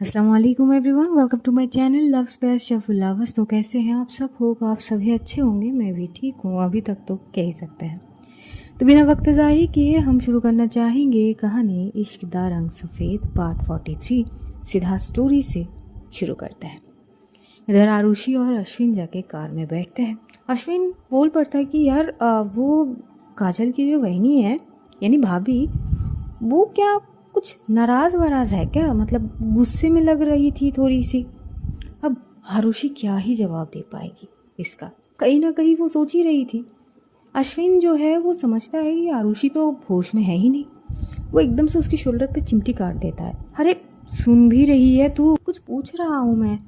अस्सलाम वालेकुम everyone, welcome to my channel love space शेफुल लवर्स। तो कैसे हैं आप सब? होप आप सभी अच्छे होंगे। मैं भी ठीक हूँ, अभी तक तो कह ही सकते हैं। तो बिना वक्त ज़ाहिर किए हम शुरू करना चाहेंगे कहानी इश्क दा रंग सफ़ेद पार्ट 43। सीधा स्टोरी से शुरू करते हैं। इधर आरुषि और अश्विन जाके कार में बैठते हैं। अश्विन बोल पड़ता है कि यार वो काजल की जो बहनी है यानी भाभी, वो क्या कुछ नाराज़ वराज है क्या? मतलब गुस्से में लग रही थी थोड़ी सी। अब आरुषि क्या ही जवाब दे पाएगी इसका? कहीं ना कहीं वो सोच ही रही थी। अश्विन जो है वो समझता है कि आरुषि तो होश में है ही नहीं। वो एकदम से उसकी शोल्डर पे चिमटी काट देता है। अरे सुन भी रही है तू? कुछ पूछ रहा हूँ मैं।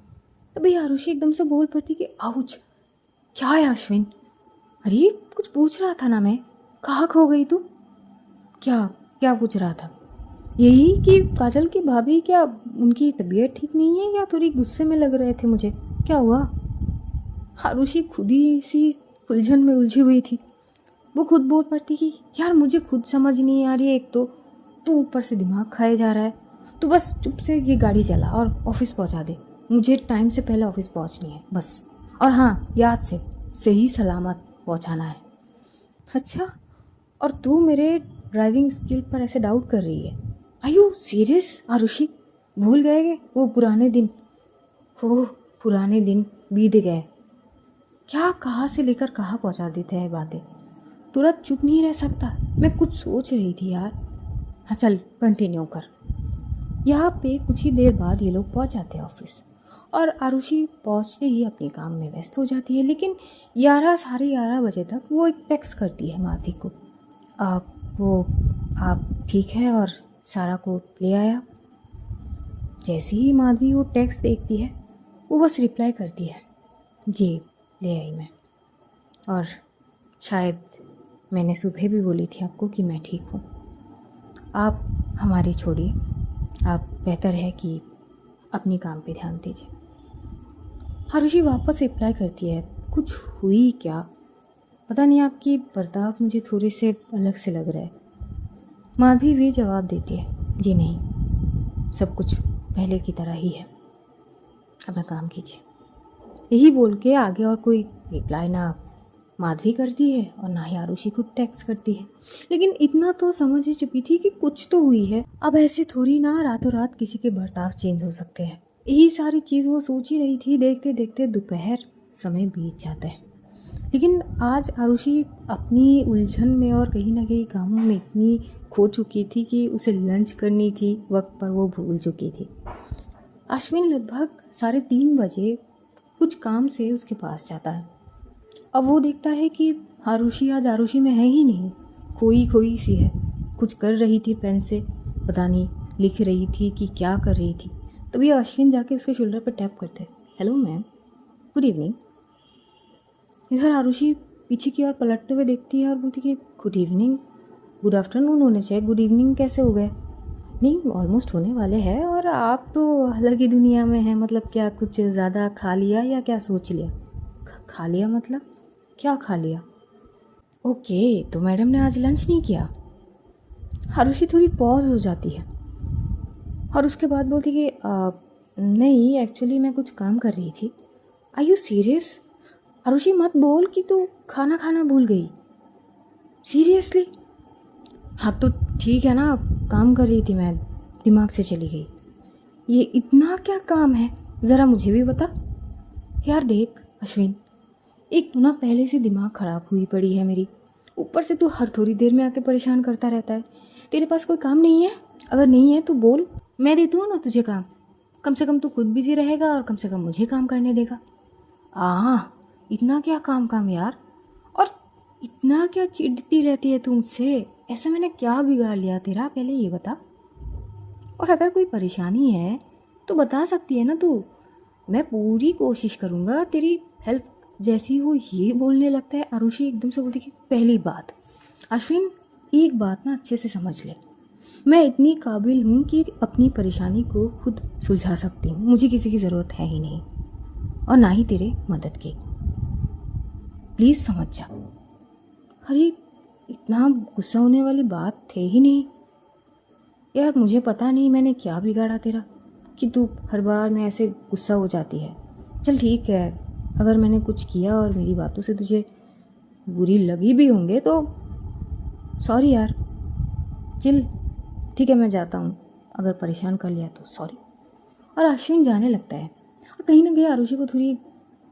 तभी आरुषि एकदम से बोल पड़ती कि आउच। क्या है अश्विन? अरे कुछ पूछ रहा था ना मैं। कहाँ खो गई तू? क्या क्या पूछ रहा था? यही कि काजल की भाभी, क्या उनकी तबीयत ठीक नहीं है या थोड़ी गुस्से में लग रहे थे मुझे? क्या हुआ? आरुषि खुद ही इसी उलझन में उलझी हुई थी। वो खुद बोल पड़ती कि यार मुझे खुद समझ नहीं आ रही है। एक तो तू ऊपर से दिमाग खाए जा रहा है। तू बस चुप से ये गाड़ी चला और ऑफिस पहुंचा दे। मुझे टाइम से पहले ऑफिस पहुंचनी है बस। और हाँ, याद से सही सलामत पहुंचाना है। अच्छा, और तू मेरे ड्राइविंग स्किल पर ऐसे डाउट कर रही है? Are you serious Arushi? भूल गए वो पुराने दिन? हो, पुराने दिन बीत गए। क्या कहाँ से लेकर कहाँ पहुँचा देते हैं बातें। तुरंत चुप नहीं रह सकता। मैं कुछ सोच रही थी यार। हाँ चल कंटिन्यू कर। यहाँ पे कुछ ही देर बाद ये लोग पहुँच जाते हैं ऑफिस और आरुषि पहुँचते ही अपने काम में व्यस्त हो जाती है। लेकिन 11 साढ़े 11 बजे तक वो एक टेक्स्ट करती है माधवी को। आप ठीक है और सारा को ले आया? जैसे ही माधवी वो टेक्स्ट देखती है वो बस रिप्लाई करती है, जी ले आई मैं। और शायद मैंने सुबह भी बोली थी आपको कि मैं ठीक हूँ। आप हमारी छोड़िए, आप बेहतर है कि अपनी काम पे ध्यान दीजिए। आरुषि वापस रिप्लाई करती है, कुछ हुई क्या? पता नहीं, आपकी बर्ताव मुझे थोड़े से अलग से लग रहा है। माधवी भी जवाब देती है, जी नहीं, सब कुछ पहले की तरह ही है, अपना काम कीजिए। यही बोल के आगे और कोई रिप्लाई ना माधवी करती है और ना ही आरुषि खुद टेक्स्ट करती है। लेकिन इतना तो समझ ही चुकी थी कि कुछ तो हुई है। अब ऐसे थोड़ी ना रातों रात किसी के बर्ताव चेंज हो सकते हैं। यही सारी चीज़ वो सोच ही रही थी। देखते देखते दोपहर समय बीत जाता है। लेकिन आज आरुषि अपनी उलझन में और कहीं ना कहीं कामों में इतनी खो चुकी थी कि उसे लंच करनी थी वक्त पर, वो भूल चुकी थी। अश्विन लगभग 3:30 बजे कुछ काम से उसके पास जाता है। अब वो देखता है कि आरुषि आज आरुषि में है ही नहीं, खोई खोई सी है। कुछ कर रही थी पेन से, पता नहीं लिख रही थी कि क्या कर रही थी। तभी अश्विन जाके उसके शोल्डर पर टैप करते, हेलो मैम, गुड इवनिंग। इधर आरुषि पीछे की ओर पलटते हुए देखती है और बोलती कि गुड इवनिंग, गुड आफ्टरनून होने चाहिए, गुड इवनिंग कैसे हो गए? नहीं, ऑलमोस्ट होने वाले हैं और आप तो अलग ही दुनिया में हैं। मतलब क्या कुछ ज़्यादा खा लिया या क्या सोच लिया? खा लिया मतलब क्या खा लिया? ओके, तो मैडम ने आज लंच नहीं किया? आरुषि थोड़ी पॉज हो जाती है और उसके बाद बोलती कि नहीं, एक्चुअली मैं कुछ काम कर रही थी। Are you serious? आरुषि मत बोल कि तू खाना खाना भूल गई। सीरियसली? हाँ तो ठीक है ना, काम कर रही थी मैं, दिमाग से चली गई। ये इतना क्या काम है, ज़रा मुझे भी बता। यार देख अश्विन, एक तो ना पहले से दिमाग ख़राब हुई पड़ी है मेरी, ऊपर से तू हर थोड़ी देर में आके परेशान करता रहता है। तेरे पास कोई काम नहीं है? अगर नहीं है तो बोल, मैं देती हूँ ना तुझे काम। कम से कम तू खुद बिजी रहेगा और कम से कम मुझे काम करने देगा। इतना क्या काम काम यार, और इतना क्या चिढ़ती रहती है तू मुझसे? ऐसा मैंने क्या बिगाड़ लिया तेरा, पहले ये बता। और अगर कोई परेशानी है तो बता सकती है ना तू, मैं पूरी कोशिश करूँगा तेरी हेल्प। जैसे ही वो ये बोलने लगता है, आरुषि एकदम से बोलती कि पहली बात अश्विन, एक बात ना अच्छे से समझ ले, मैं इतनी काबिल हूँ कि अपनी परेशानी को खुद सुलझा सकती हूँ। मुझे किसी की ज़रूरत है ही नहीं और ना ही तेरे मदद की। प्लीज़ समझ जा। अरे इतना गुस्सा होने वाली बात थे ही नहीं यार। मुझे पता नहीं मैंने क्या बिगाड़ा तेरा, कि तू हर बार में ऐसे गुस्सा हो जाती है। चल ठीक है, अगर मैंने कुछ किया और मेरी बातों से तुझे बुरी लगी भी होंगे तो सॉरी यार, चिल, ठीक है मैं जाता हूँ, अगर परेशान कर लिया तो सॉरी। और अश्विन जाने लगता है। और कहीं ना कहीं आरुषि को थोड़ी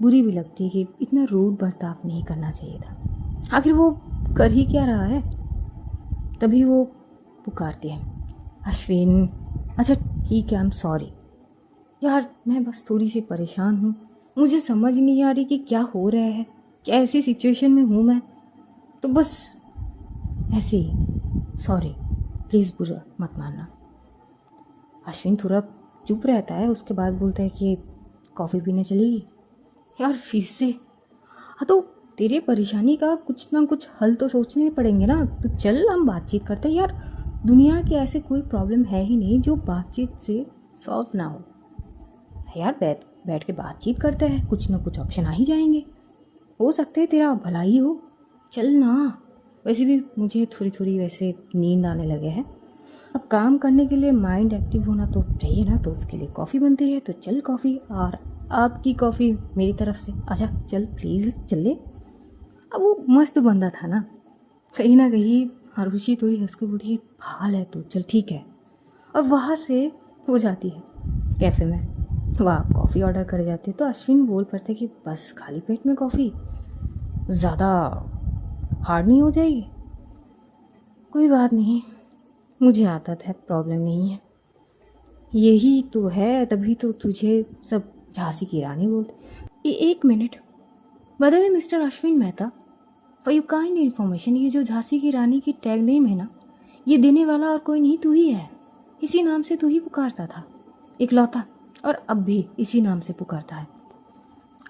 बुरी भी लगती है कि इतना रूड बर्ताव नहीं करना चाहिए था। आखिर वो कर ही क्या रहा है। तभी वो पुकारती है, अश्विन। अच्छा ठीक है, आई एम सॉरी यार, मैं बस थोड़ी सी परेशान हूँ, मुझे समझ नहीं आ रही कि क्या हो रहा है, क्या ऐसी सिचुएशन में हूँ मैं, तो बस ऐसे ही, सॉरी, प्लीज़ बुरा मत मानना। अश्विन थोड़ा चुप रहता है, उसके बाद बोलता है कि कॉफ़ी पीने चलेगी यार फिर से। हाँ तो तेरे परेशानी का कुछ ना कुछ हल तो सोचने पड़ेंगे ना, तो चल हम बातचीत करते हैं यार। दुनिया के ऐसे कोई प्रॉब्लम है ही नहीं जो बातचीत से सॉल्व ना हो यार। बैठ बैठ के बातचीत करते हैं, कुछ ना कुछ ऑप्शन आ ही जाएंगे, हो सकता है तेरा भला ही हो। चल ना, वैसे भी मुझे थोड़ी थोड़ी वैसे नींद आने लगे हैं, अब काम करने के लिए माइंड एक्टिव होना तो चाहिए ना, तो उसके लिए कॉफ़ी बनती है, तो चल कॉफ़ी, और आपकी कॉफ़ी मेरी तरफ से। अच्छा चल प्लीज़ चल ले। अब वो मस्त बंदा था ना कहीं आरुषि थोड़ी हंस के बोली, पागल है तू, चल ठीक है। और वहाँ से हो जाती है कैफ़े में, वहाँ कॉफ़ी ऑर्डर कर जाते हैं। तो अश्विन बोल पड़ते कि बस खाली पेट में कॉफ़ी ज़्यादा हार्ड नहीं हो जाएगी? कोई बात नहीं, मुझे आदत है, प्रॉब्लम नहीं है, यही तो है, तभी तो तुझे सब झांसी की रानी बोलते। एक मिनट, बदले mister Ashwin Mehta, for you kind information, ये जो झांसी की रानी की टैग नेम है ना, ये देने वाला और कोई नहीं, तू ही है। इसी नाम से तू ही पुकारता था इकलौता, और अब भी इसी नाम से पुकारता है।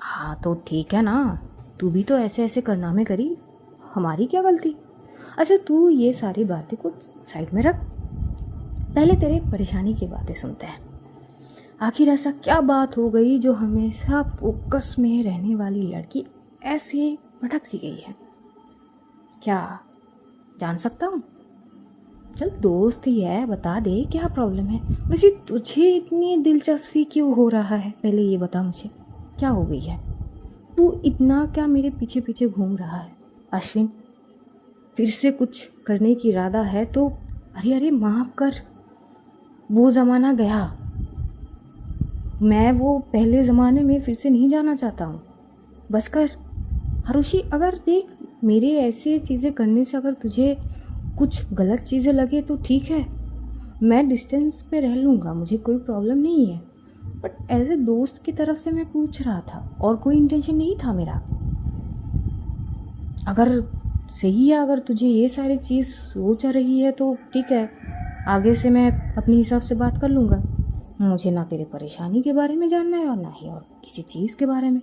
हाँ तो ठीक है ना, तू भी तो ऐसे ऐसे कारनामे करी, हमारी क्या गलती। अच्छा तू ये सारी बातें कुछ साइड में रख, पहले तेरे परेशानी की बातें सुनते हैं। आखिर ऐसा क्या बात हो गई जो हमेशा फोकस में रहने वाली लड़की ऐसे भटक सी गई है? क्या जान सकता हूँ? चल दोस्त ही है, बता दे क्या प्रॉब्लम है। वैसे तुझे इतनी दिलचस्पी क्यों हो रहा है, पहले ये बता मुझे, क्या हो गई है? तू इतना क्या मेरे पीछे पीछे घूम रहा है अश्विन? फिर से कुछ करने की इरादा है तो अरे अरे माफ़ कर, वो ज़माना गया, मैं वो पहले ज़माने में फिर से नहीं जाना चाहता हूँ, बस कर। आरुषि अगर देख, मेरे ऐसे चीज़ें करने से अगर तुझे कुछ गलत चीज़ें लगे तो ठीक है, मैं डिस्टेंस पे रह लूँगा, मुझे कोई प्रॉब्लम नहीं है, बट एज ए दोस्त की तरफ से मैं पूछ रहा था, और कोई इंटेंशन नहीं था मेरा। अगर सही है, अगर तुझे ये सारी चीज़ सोच रही है तो ठीक है, आगे से मैं अपने हिसाब से बात कर लूँगा। मुझे ना तेरे परेशानी के बारे में जानना है और ना ही और किसी चीज़ के बारे में,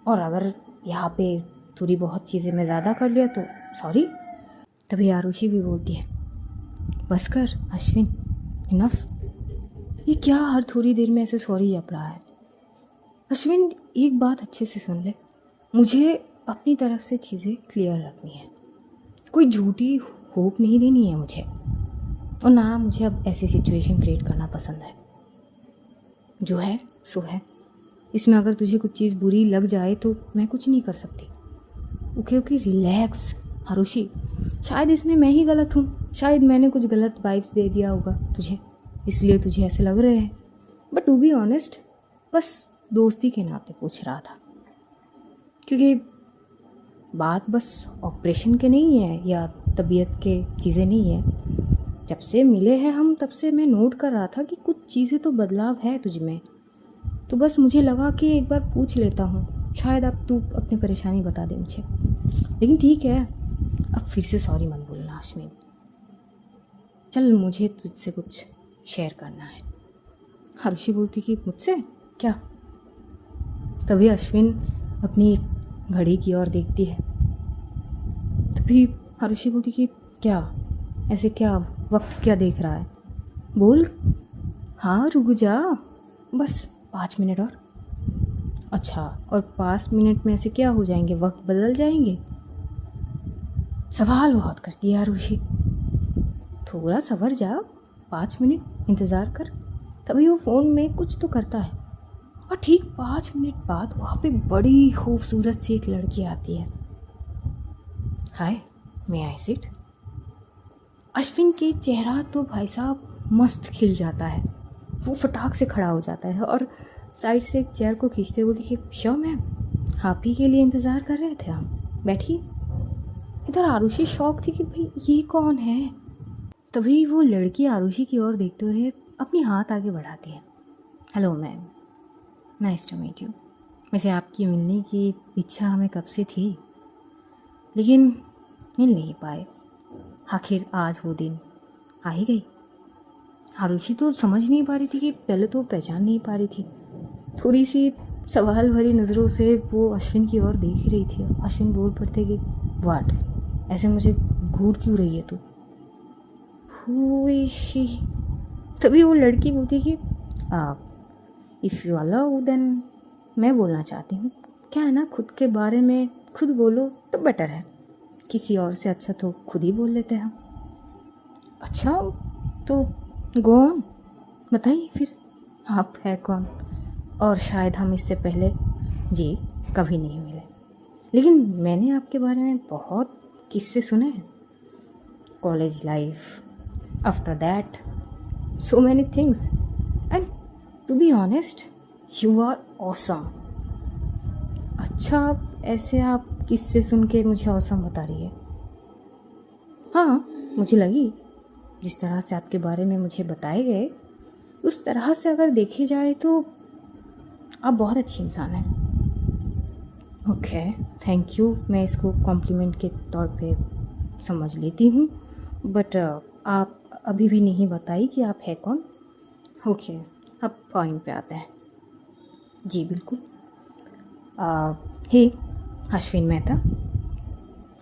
और अगर यहाँ पे थोड़ी बहुत चीज़ें मैं ज़्यादा कर लिया तो सॉरी। तभी आरुषि भी बोलती है, बस कर अश्विन, इनफ, ये क्या हर थोड़ी देर में ऐसे सॉरी जप रहा है? अश्विन एक बात अच्छे से सुन ले, मुझे अपनी तरफ से चीज़ें क्लियर रखनी है, कोई झूठी होप नहीं देनी है मुझे, और ना मुझे अब ऐसी सिचुएशन क्रिएट करना पसंद है। जो है सो है, इसमें अगर तुझे कुछ चीज़ बुरी लग जाए तो मैं कुछ नहीं कर सकती। ओके ओके रिलैक्स आरुषि, शायद इसमें मैं ही गलत हूँ, शायद मैंने कुछ गलत वाइब्स दे दिया होगा तुझे, इसलिए तुझे ऐसे लग रहे हैं, बट टू बी ऑनेस्ट बस दोस्ती के नाते पूछ रहा था, क्योंकि बात बस ऑपरेशन के नहीं है या तबीयत के चीज़ें नहीं है। जब से मिले हैं हम तब से मैं नोट कर रहा था कि कुछ चीज़ें तो बदलाव है तुझ में, तो बस मुझे लगा कि एक बार पूछ लेता हूँ, शायद अब तू अपनी परेशानी बता दे मुझे। लेकिन ठीक है, अब फिर से सॉरी मत बोलना अश्विन, चल मुझे तुझसे कुछ शेयर करना है। आरुषि बोलती कि मुझसे क्या? तभी अश्विन अपनी घड़ी की ओर देखती है, तभी आरुषि बोलती कि क्या ऐसे, क्या वक्त क्या देख रहा है, बोल। हाँ रुक जा, बस 5 मिनट और। अच्छा, और 5 मिनट में ऐसे क्या हो जाएंगे, वक्त बदल जाएंगे? सवाल बहुत करती है आरुषि, थोड़ा सवर जा, 5 मिनट इंतज़ार कर। तभी वो फ़ोन में कुछ तो करता है और ठीक 5 मिनट बाद वहाँ पे बड़ी खूबसूरत सी एक लड़की आती है। हाय, मे आई सिट? अश्विन के चेहरा तो भाई साहब मस्त खिल जाता है। वो फटाक से खड़ा हो जाता है और साइड से एक चेयर को खींचते हुए देखिए, श्योर मैम, आप ही के लिए इंतज़ार कर रहे थे हम, बैठिए। इधर आरुषि शॉक थी कि भाई ये कौन है। तभी वो लड़की आरुषि की ओर देखते हुए अपनी हाथ आगे बढ़ाती है। Hello ma'am, nice to meet you. वैसे आपकी मिलने की इच्छा हमें कब से थी, लेकिन मिल नहीं पाए। आखिर आज वो दिन आ ही गई। आरुषि तो समझ नहीं पा रही थी कि पहले तो पहचान नहीं पा रही थी। थोड़ी सी सवाल भरी नज़रों से वो अश्विन की ओर देख ही रही थी। अश्विन बोल पड़ते कि वाट, ऐसे मुझे घूर क्यों रही है तू? Who is she? तभी वो लड़की बोलती कि इफ़ यू अलाउ देन मैं बोलना चाहती हूँ। क्या है ना, खुद के बारे में खुद बोलो तो बेटर है, किसी और से अच्छा तो खुद ही बोल लेते हैं हम। अच्छा तो गो ऑन, बताइए फिर आप है कौन? और शायद हम इससे पहले जी कभी नहीं मिले, लेकिन मैंने आपके बारे में बहुत किस्से सुने हैं। College life, after that so many things, and to be honest you are awesome। अच्छा, ऐसे आप किससे सुन के मुझे awesome बता रही है? हाँ, मुझे लगी जिस तरह से आपके बारे में मुझे बताए गए उस तरह से अगर देखी जाए तो आप बहुत अच्छी इंसान हैं। ओके, थैंक यू, मैं इसको कॉम्प्लीमेंट के तौर पे समझ लेती हूँ, बट आप अभी भी नहीं बताई कि आप है कौन। ओके, अब पॉइंट पे आते हैं। जी बिल्कुल। हे, अश्विन मेहता।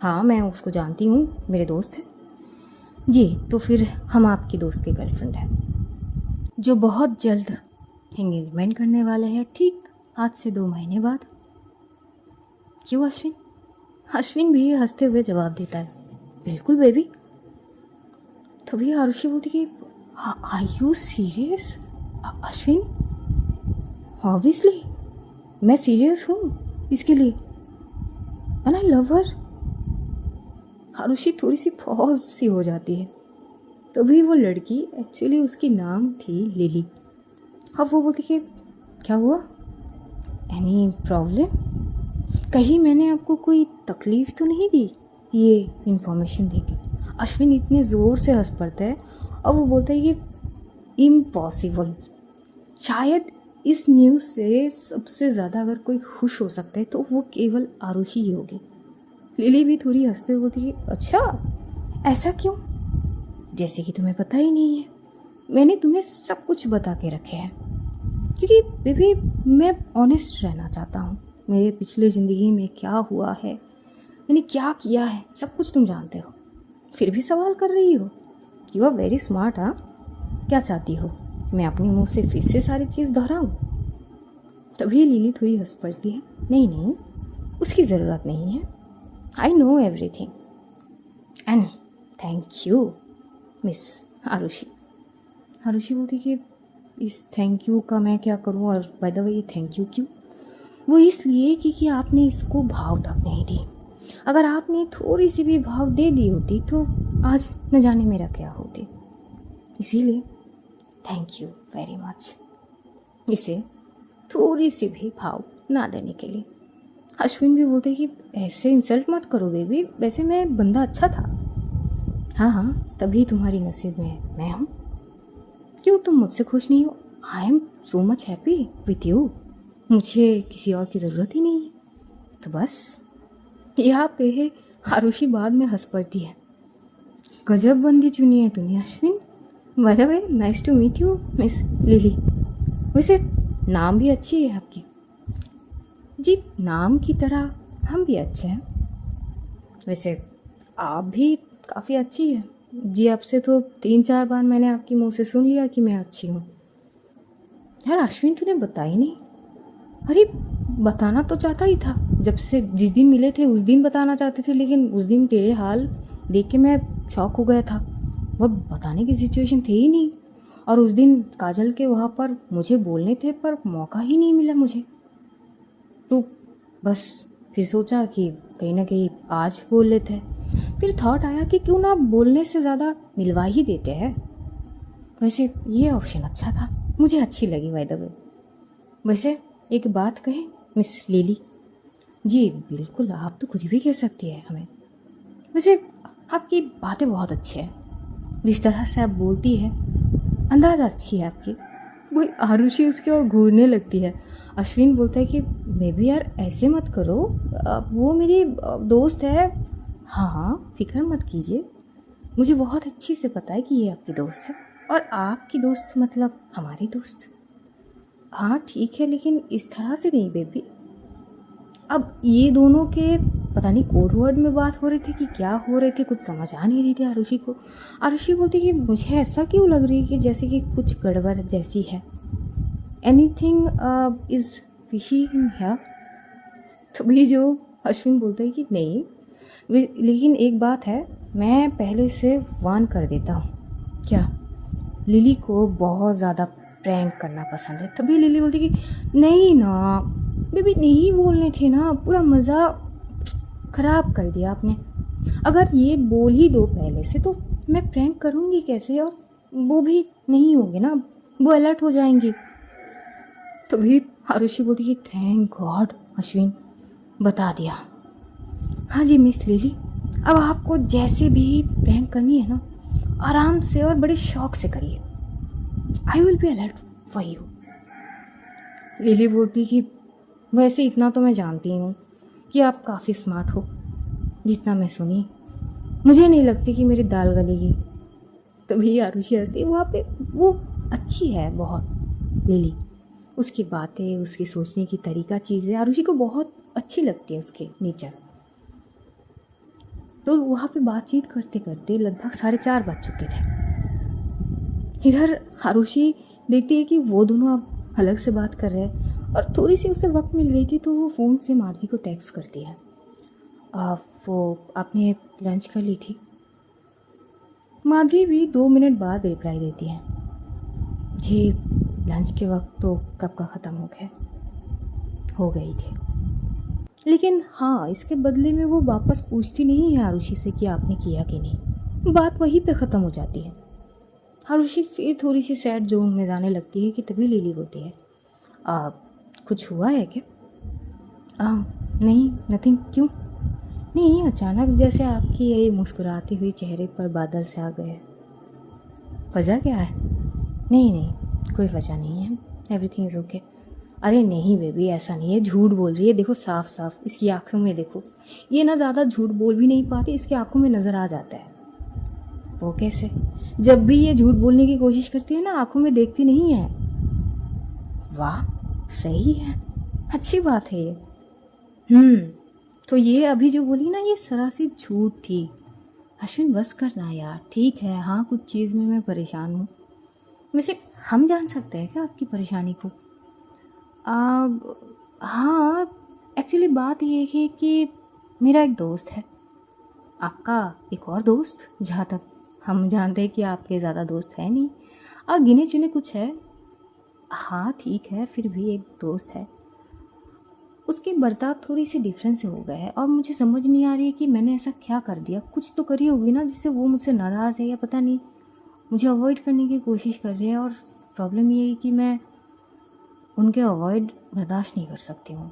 हाँ, मैं उसको जानती हूँ, मेरे दोस्त हैं। जी, तो फिर हम आपकी दोस्त के गर्लफ्रेंड हैं, जो बहुत जल्द एंगेजमेंट करने वाले हैं, ठीक आज से 2 महीने बाद। क्यों अश्विन? अश्विन भी हंसते हुए जवाब देता है, बिल्कुल बेबी। तभी आरुषि बोलती कि are you serious Ashwin? Obviously मैं सीरियस हूँ इसके लिए, and I love her. Arushi थोड़ी सी पॉज सी हो जाती है। तभी वो लड़की, एक्चुअली उसकी नाम थी लिली। अब वो बोलती कि क्या हुआ, एनी प्रॉब्लम? कहीं मैंने आपको कोई तकलीफ़ तो नहीं दी ये इन्फॉर्मेशन देके? अश्विन इतने ज़ोर से हंस पड़ता है और वो बोलता है कि इम्पॉसिबल। शायद इस न्यूज़ से सबसे ज़्यादा अगर कोई खुश हो सकता है तो वो केवल आरुषि ही होगी। लिली भी थोड़ी हंसते हुए बोलती है, अच्छा ऐसा क्यों? जैसे कि तुम्हें पता ही नहीं है, मैंने तुम्हें सब कुछ बता के रखे हैं, क्योंकि बेबी मैं ऑनेस्ट रहना चाहता हूँ। मेरे पिछले ज़िंदगी में क्या हुआ है, मैंने क्या किया है, सब कुछ तुम जानते हो, फिर भी सवाल कर रही हो। You are very smart. हाँ, क्या चाहती हो, मैं अपने मुंह से फिर से सारी चीज़ दोहराऊँ? तभी लिली थोड़ी हंस पड़ती है, नहीं नहीं, उसकी ज़रूरत नहीं है, I know everything, and thank you miss Arushi. Arushi बोलती कि इस थैंक यू का मैं क्या करूँ, और बाय द वे ये थैंक यू क्यों? वो इसलिए क्योंकि आपने इसको भाव तक नहीं दी। अगर आपने थोड़ी सी भी भाव दे दी होती तो आज न जाने मेरा क्या होती। इसीलिए थैंक यू वेरी मच, इसे थोड़ी सी भी भाव ना देने के लिए। अश्विन भी बोलते कि ऐसे इंसल्ट मत करो बेबी, वैसे मैं बंदा अच्छा था। हाँ हाँ, तभी तुम्हारी नसीब में मैं हूँ। क्यों तुम मुझसे खुश नहीं हो? I am so much happy with you, मुझे किसी और की ज़रूरत ही नहीं है। तो बस यहाँ पे आरुषि बाद में हंस पड़ती है। गजब बंदी चुनी है तूने Ashwin. By the way nice to meet you miss Lily. वैसे नाम भी अच्छी है आपकी। जी, नाम की तरह हम भी अच्छे हैं। वैसे आप भी काफ़ी अच्छी है जी, आपसे तो 3-4 बार मैंने आपके मुंह से सुन लिया कि मैं अच्छी हूँ। यार अश्विन, तूने बताई नहीं। अरे बताना तो चाहता ही था, जब से जिस दिन मिले थे उस दिन बताना चाहते थे, लेकिन उस दिन तेरे हाल देख के मैं शॉक हो गया था, वो बताने की सिचुएशन थे ही नहीं। और उस दिन काजल के वहाँ पर मुझे बोलने थे पर मौका ही नहीं मिला मुझे। तो बस फिर सोचा कि कहीं ना कहीं आज बोल लेते हैं। फिर थॉट आया कि क्यों ना बोलने से ज़्यादा मिलवा ही देते हैं। वैसे ये ऑप्शन अच्छा था, मुझे अच्छी लगी बाय द वे। वैसे एक बात कहे मिस लिली। जी बिल्कुल, आप तो कुछ भी कह सकती है हमें। वैसे आपकी बातें बहुत अच्छी है, जिस तरह से आप बोलती है अंदाज़ अच्छी है आपकी। वही आरुषि उसकी ओर घूरने लगती है। अश्विन बोलता है कि बेबी यार ऐसे मत करो, वो मेरी दोस्त है। हाँ हाँ फिक्र मत कीजिए, मुझे बहुत अच्छी से पता है कि ये आपकी दोस्त है और आपकी दोस्त मतलब हमारी दोस्त। हाँ ठीक है, लेकिन इस तरह से नहीं बेबी। अब ये दोनों के पता नहीं कोड वर्ड में बात हो रही थी कि क्या हो रहे थे, कुछ समझ आ नहीं रही थी आरुषि को। आरुषि बोलती कि मुझे ऐसा क्यों लग रही है कि जैसे कि कुछ गड़बड़ जैसी है। Anything is fishy in here. तभी जो अश्विन बोलता है कि नहीं, लेकिन एक बात है, मैं पहले से वार्न कर देता हूँ। क्या? लिली को बहुत ज़्यादा प्रैंक करना पसंद है। तभी लिली बोलती कि नहीं ना बेबी, नहीं बोलने थे ना, पूरा मज़ा ख़राब कर दिया आपने। अगर ये बोल ही दो पहले से तो मैं प्रैंक करूँगी कैसे, और वो भी नहीं होंगे ना, वो अलर्ट हो जाएंगी। तभी आरुषि बोलती कि थैंक गॉड अश्विन बता दिया। हाँ जी मिस लिली, अब आपको जैसे भी प्रैंक करनी है ना, आराम से और बड़े शौक से करिए। I will be alert for you. Lily बोलती कि वैसे इतना तो मैं जानती हूँ कि आप काफ़ी स्मार्ट हो, जितना मैं सुनी। मुझे नहीं लगती कि मेरी दाल गलेगी। तभी आरुषि हंसती, वहाँ पे वो अच्छी है बहुत लिली, उसकी बातें, उसकी सोचने की तरीका, चीज़ें आरुषि को बहुत अच्छी लगती है, उसके नेचर। तो वहाँ पे बातचीत करते करते लगभग 4:30 बज चुके थे। इधर आरुषि देखती है कि वो दोनों अब अलग से बात कर रहे हैं और थोड़ी सी उसे वक्त मिल गई थी तो वो फ़ोन से माधवी को टेक्स्ट करती है। वो आपने लंच कर ली थी? माधवी भी 2 मिनट बाद रिप्लाई देती है, जी लंच के वक्त तो कब का ख़त्म हो गई थी। लेकिन हाँ, इसके बदले में वो वापस पूछती नहीं है आरुषि से कि आपने किया कि नहीं। बात वहीं पे ख़त्म हो जाती है। आरुषि फिर थोड़ी सी सैड जोन में जाने लगती है कि तभी लिली बोलती है, कुछ हुआ है क्या? नहीं नथिंग। क्यों? नहीं, अचानक जैसे आपकी ये मुस्कुराती हुई चेहरे पर बादल से आ गए। वजह क्या है? नहीं कोई वजह नहीं है, एवरीथिंग इज़ ओके। अरे नहीं बेबी, ऐसा नहीं है, झूठ बोल रही है, देखो साफ साफ इसकी आंखों में देखो। ये ना ज़्यादा झूठ बोल भी नहीं पाती, इसकी आंखों में नज़र आ जाता है। वो कैसे? जब भी ये झूठ बोलने की कोशिश करती है ना, आंखों में देखती नहीं है। वाह सही है, अच्छी बात है ये। तो ये अभी जो बोली ना, ये सरासर झूठ थी। अश्विन बस करना यार, ठीक है, हाँ कुछ चीज़ में मैं परेशान हूँ। वैसे हम जान सकते हैं क्या आपकी परेशानी को? हाँ एक्चुअली बात ये है कि मेरा एक दोस्त है। आपका एक और दोस्त? जहाँ तक हम जानते हैं कि आपके ज़्यादा दोस्त है नहीं, गिने चुने कुछ है। हाँ ठीक है, फिर भी एक दोस्त है। उसके बर्ताव थोड़ी सी डिफरेंस हो गए हैं और मुझे समझ नहीं आ रही है कि मैंने ऐसा क्या कर दिया। कुछ तो करी होगी ना जिससे वो मुझसे नाराज़ है, या पता नहीं मुझे अवॉइड करने की कोशिश कर रहे हैं। और प्रॉब्लम ये है कि मैं उनके अवॉइड बर्दाश्त नहीं कर सकती हूँ।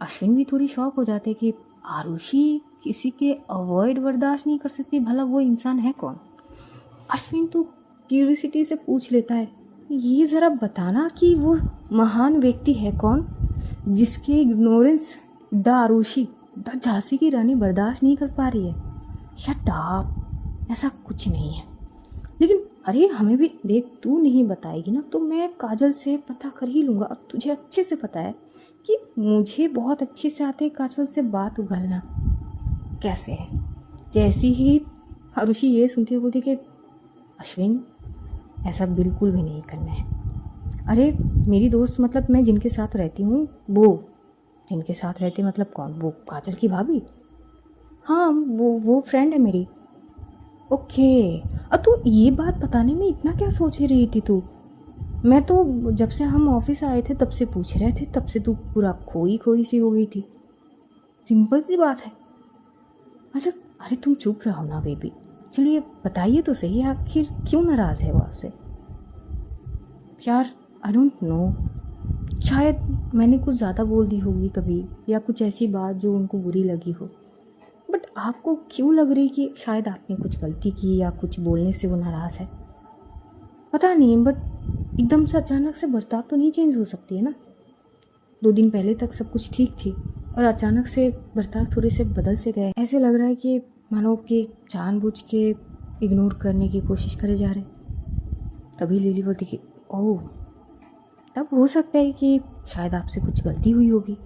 अश्विन भी थोड़ी शॉक हो जाते कि आरुषि किसी के अवॉइड बर्दाश्त नहीं कर सकती, भला वो इंसान है कौन? अश्विन तो क्यूरियोसिटी से पूछ लेता है, ये ज़रा बताना कि वो महान व्यक्ति है कौन जिसके ignorance the Arushi, the Jhansi की रानी बर्दाश्त नहीं कर पा रही है। शट अप, ऐसा कुछ नहीं है। लेकिन अरे हमें भी देख, तू नहीं बताएगी ना तो मैं काजल से पता कर ही लूँगा। और तुझे अच्छे से पता है कि मुझे बहुत अच्छे से आते काजल से बात उगलना कैसे है। जैसी ही आरुषि ये सुनती बोलती कि अश्विन ऐसा बिल्कुल भी नहीं करना है। अरे मेरी दोस्त मतलब मैं जिनके साथ रहती हूँ, वो जिनके साथ रहती मतलब कौन? वो काजल की भाभी। हाँ वो फ्रेंड है मेरी। ओके। अब तू ये बात बताने में इतना क्या सोच ही रही थी तू? मैं तो जब से हम ऑफिस आए थे तब से पूछ रहे थे, तब से तू पूरा खोई खोई सी हो गई थी। सिंपल सी बात है। अच्छा, अरे तुम चुप रहो ना बेबी। चलिए बताइए तो सही, आखिर क्यों नाराज़ है वो आपसे? यार आई डोंट नो, शायद मैंने कुछ ज़्यादा बोल दी होगी कभी, या कुछ ऐसी बात जो उनको बुरी लगी हो। बट आपको क्यों लग रही कि शायद आपने कुछ गलती की या कुछ बोलने से वो नाराज़ है? पता नहीं, बट एकदम से अचानक से बर्ताव तो नहीं चेंज हो सकती है ना। 2 दिन पहले तक सब कुछ ठीक थी और अचानक से बर्ताव थोड़े से बदल से गए। ऐसे लग रहा है कि मानो कि जानबूझ के इग्नोर करने की कोशिश करे जा रहे। तभी लिली बोलती कि ओह, तब हो सकता है कि शायद आपसे कुछ गलती हुई होगी।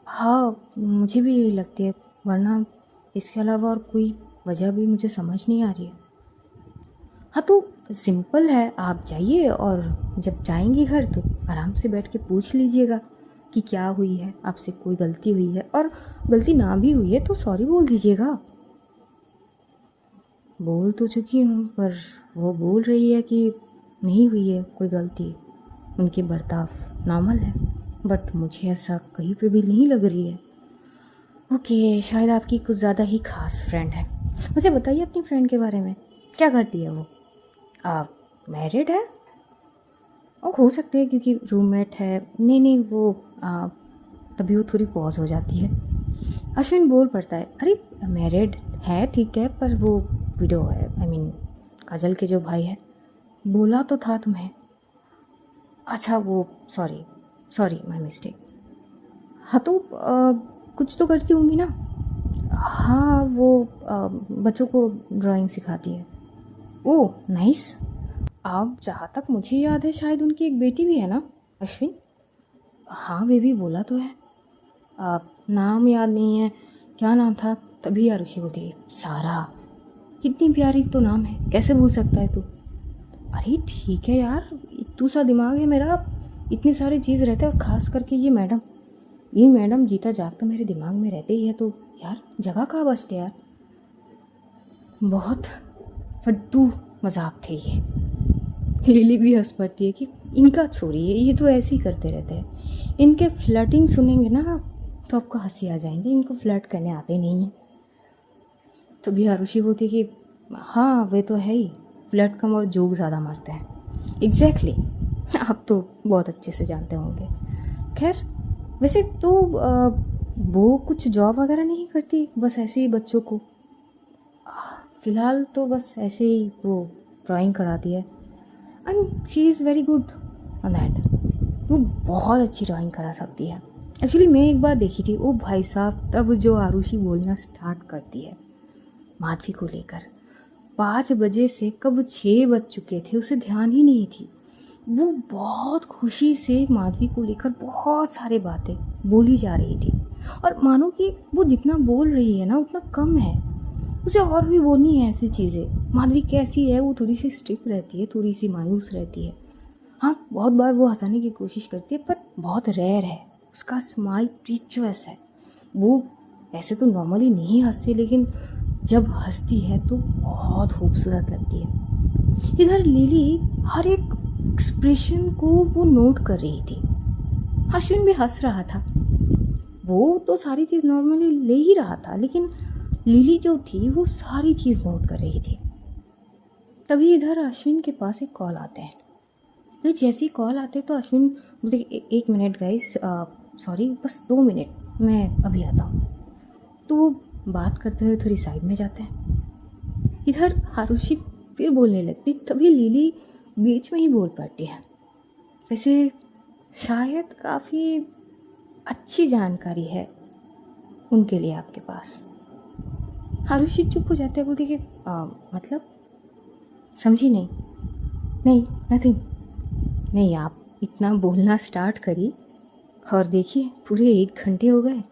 हाँ, मुझे भी यही लगती है, वरना इसके अलावा और कोई वजह भी मुझे समझ नहीं आ रही है। हाँ तो सिंपल है, आप जाइए और जब जाएंगी घर तो आराम से बैठ के पूछ लीजिएगा कि क्या हुई है, आपसे कोई गलती हुई है, और गलती ना भी हुई है तो सॉरी बोल दीजिएगा। बोल तो चुकी हूँ, पर वो बोल रही है कि नहीं हुई है कोई गलती, उनके बर्ताव नॉर्मल है, बट मुझे ऐसा कहीं पे भी नहीं लग रही है। ओके, शायद आपकी कुछ ज़्यादा ही खास फ्रेंड है। मुझे बताइए अपनी फ्रेंड के बारे में, क्या करती है वो? आप मैरिड है? और हो सकते हैं क्योंकि रूममेट है। नहीं नहीं, वो तभी वो थोड़ी पॉज हो जाती है। अश्विन बोल पड़ता है, अरे मैरिड है ठीक है, पर वो विडो है, आई मीन काजल के जो भाई है। बोला तो था तुम्हें। अच्छा वो, सॉरी सॉरी माय मिस्टेक। हाँ तो कुछ तो करती होंगी ना? हाँ वो बच्चों को ड्राइंग सिखाती है। Oh nice. आप जहाँ तक मुझे याद है शायद उनकी एक बेटी भी है ना अश्विन? हाँ बेबी, बोला तो है। नाम याद नहीं है, क्या नाम था? तभी आरुषि बोलती है सारा। कितनी प्यारी तो नाम है, कैसे भूल सकता है तू? अरे ठीक है यार, इतू सा दिमाग है मेरा, इतनी सारी चीज़ रहते हैं, और ख़ास करके ये मैडम जीता जागता मेरे दिमाग में रहते ही है, तो यार जगह कहाँ बचते यार। बहुत फट्टू मजाक थे ये। लिली भी हंस पड़ती है कि इनका छोड़िए, ये तो ऐसे ही करते रहते हैं। इनके फ्लर्टिंग सुनेंगे ना आप तो आपको हंसी आ जाएंगे, इनको फ्लर्ट करने आते नहीं हैं। तो भी आरुषि बोलती कि हाँ वे तो है ही, फ्लर्ट कम और जोक ज़्यादा मारते हैं। एग्जैक्टली आप तो बहुत अच्छे से जानते होंगे। खैर वैसे तो वो कुछ जॉब वगैरह नहीं करती, बस ऐसे ही बच्चों को फ़िलहाल तो बस ऐसे ही वो ड्राइंग कराती है, and she is very good on that. वो बहुत अच्छी ड्राइंग करा सकती है। एक्चुअली मैं एक बार देखी थी, ओ भाई साहब, तब जो आरुषि बोलना स्टार्ट करती है माधवी को लेकर, 5 बजे से कब 6 बज चुके थे उसे ध्यान ही नहीं थी। वो बहुत खुशी से माधवी को लेकर बहुत सारी बातें बोली जा रही थी, और मानो कि वो जितना बोल रही है ना उतना कम है, उसे और भी बोलनी है ऐसी चीज़ें। माधवी कैसी है, वो थोड़ी सी स्ट्रिक्ट रहती है, थोड़ी सी मायूस रहती है। हाँ बहुत बार वो हंसाने की कोशिश करती है, पर बहुत रेयर है। उसका स्माइल प्रीचियस है। वो ऐसे तो नॉर्मली नहीं हंसती, लेकिन जब हंसती है तो बहुत खूबसूरत लगती है। इधर लिली हर एक एक्सप्रेशन को वो नोट कर रही थी। अश्विन भी हंस रहा था, वो तो सारी चीज़ नॉर्मली ले ही रहा था, लेकिन लिली जो थी वो सारी चीज़ नोट कर रही थी। तभी इधर अश्विन के पास एक कॉल आते हैं। तो जैसे ही कॉल आते तो अश्विन बोलते एक मिनट गाइस, सॉरी बस 2 मिनट, मैं अभी आता हूँ। तो वो बात करते हुए थोड़ी साइड में जाते हैं। इधर आरुषि फिर बोलने लगती, तभी लिली बीच में ही बोल पड़ती है, वैसे शायद काफ़ी अच्छी जानकारी है उनके लिए आपके पास। आरुषि चुप हो जाते हैं, बोलती कि मतलब समझी नहीं। नहीं नथिंग। नहीं, आप इतना बोलना स्टार्ट करी और देखिए पूरे 1 घंटे हो गए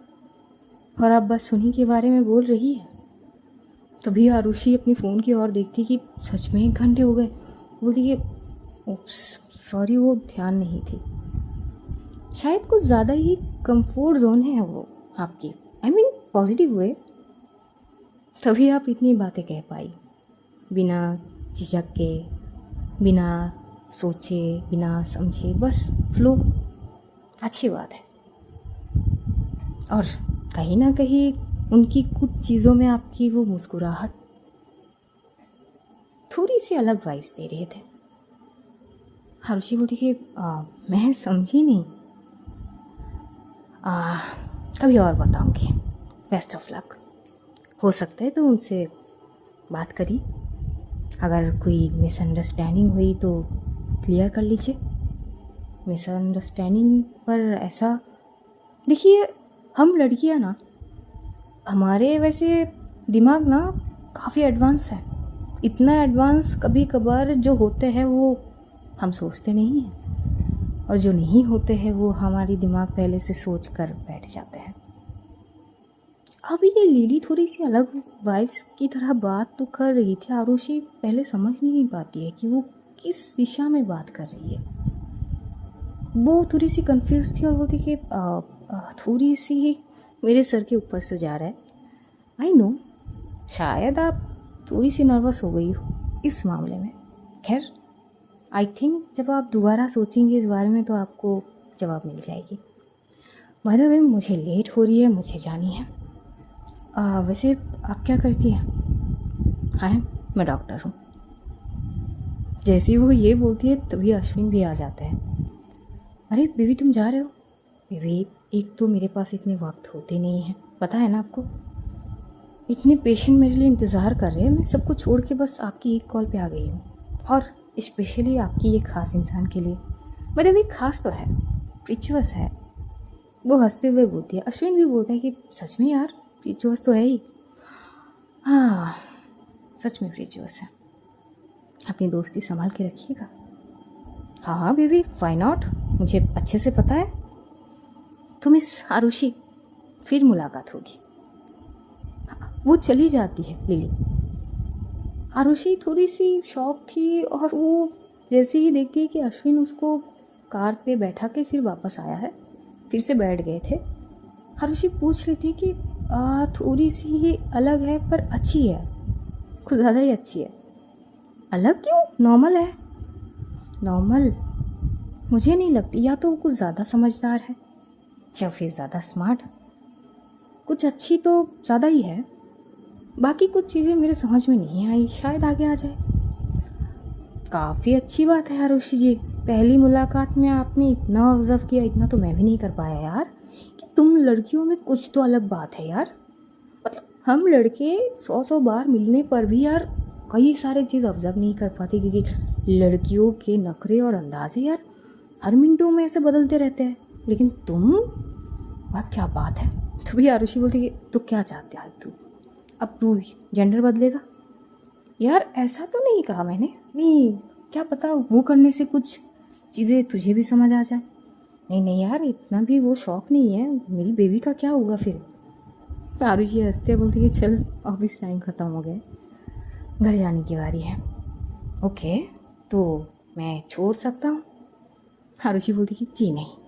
और आप बस उन्हीं के बारे में बोल रही है। तभी आरुषि अपनी फ़ोन की ओर देखती कि सच में 1 घंटे हो गए। बोलती कि ओप्स सॉरी, वो ध्यान नहीं थी। शायद कुछ ज़्यादा ही कंफर्ट जोन है वो आपकी, आई मीन पॉजिटिव वे, तभी आप इतनी बातें कह पाई। बिना झिझक के, बिना सोचे, बिना समझे, बस फ्लो। अच्छी बात है। और कहीं ना कहीं उनकी कुछ चीज़ों में आपकी वो मुस्कुराहट थोड़ी सी अलग वाइब्स दे रहे थे। हारुषी बोलती कि मैं समझी नहीं। कभी और बताऊंगी। Best of luck. हो सकता है तो उनसे बात करिए, अगर कोई मिसअंडरस्टैंडिंग हुई तो क्लियर कर लीजिए। मिसअंडरस्टैंडिंग पर ऐसा, देखिए हम लड़कियां ना, हमारे वैसे दिमाग ना काफ़ी एडवांस है। इतना एडवांस कभी कभार जो होते हैं वो हम सोचते नहीं हैं, और जो नहीं होते हैं वो हमारी दिमाग पहले से सोच कर बैठ जाते हैं। अभी ये लिली थोड़ी सी अलग वाइब्स की तरह बात तो कर रही थी। आरुषि पहले समझ नहीं पाती है कि वो किस दिशा में बात कर रही है। वो थोड़ी सी कंफ्यूज थी और वो देखिए थोड़ी सी मेरे सर के ऊपर से जा रहा है। आई नो, शायद आप थोड़ी सी नर्वस हो गई हो इस मामले में। खैर, आई थिंक जब आप दोबारा सोचेंगे इस बारे में तो आपको जवाब मिल जाएगी। बाय द वे, मुझे लेट हो रही है, मुझे जानी है। वैसे आप क्या करती हैं? हाँ, मैं डॉक्टर हूँ। जैसे ही वो ये बोलती है तभी अश्विन भी आ जाता है। अरे बेबी, तुम जा रहे हो? बेबी, एक तो मेरे पास इतने वक्त होते नहीं हैं, पता है ना आपको। इतने पेशेंट मेरे लिए इंतज़ार कर रहे हैं, मैं सबको छोड़ के बस आपकी एक कॉल पे आ गई हूँ, और स्पेशली आपकी एक ख़ास इंसान के लिए। मतलब एक ख़ास तो है, प्रीचियस है। वो हंसते हुए बोलती है। अश्विन भी बोलता है कि सच में यार, प्रीचियस तो है ही। हाँ, सच में प्रीचियस है। अपनी दोस्ती संभाल के रखिएगा। हाँ हाँ बेबी, व्हाई नॉट, मुझे अच्छे से पता है। तो मिस आरुषि, फिर मुलाकात होगी। वो चली जाती है लिली। आरुषि थोड़ी सी शॉक थी, और वो जैसे ही देखती है कि अश्विन उसको कार पे बैठा के फिर वापस आया है, फिर से बैठ गए थे। आरुषि पूछ रही थी कि थोड़ी सी ही अलग है पर अच्छी है, कुछ ज़्यादा ही अच्छी है। अलग क्यों, नॉर्मल है। नॉर्मल मुझे नहीं लगती, या तो वो कुछ ज़्यादा समझदार है या फिर ज़्यादा स्मार्ट। कुछ अच्छी तो ज़्यादा ही है, बाकी कुछ चीज़ें मेरे समझ में नहीं आई, शायद आगे आ जाए। काफ़ी अच्छी बात है आरुषि जी, पहली मुलाकात में आपने इतना ऑब्जर्व किया, इतना तो मैं भी नहीं कर पाया यार, कि तुम लड़कियों में कुछ तो अलग बात है यार। मतलब हम लड़के 100 बार मिलने पर भी यार कई सारे चीज़ ऑब्जर्व नहीं कर पाते, क्योंकि लड़कियों के नखरे और अंदाजे यार हर मिनटों में ऐसे बदलते रहते हैं। लेकिन तुम, वाह क्या बात है। तो भी आरुषि बोलती कि तू क्या चाहते है, तू अब तू जेंडर बदलेगा? यार ऐसा तो नहीं कहा मैंने, नहीं, क्या पता वो करने से कुछ चीज़ें तुझे भी समझ आ जाए। नहीं नहीं यार, इतना भी वो शौक नहीं है, मेरी बेबी का क्या होगा फिर। आरुषि हंसते बोलती कि चल, ऑफिस टाइम ख़त्म हो गया, घर जाने की बारी है। ओके, तो मैं छोड़ सकता हूँ? आरुषि बोलती कि जी नहीं,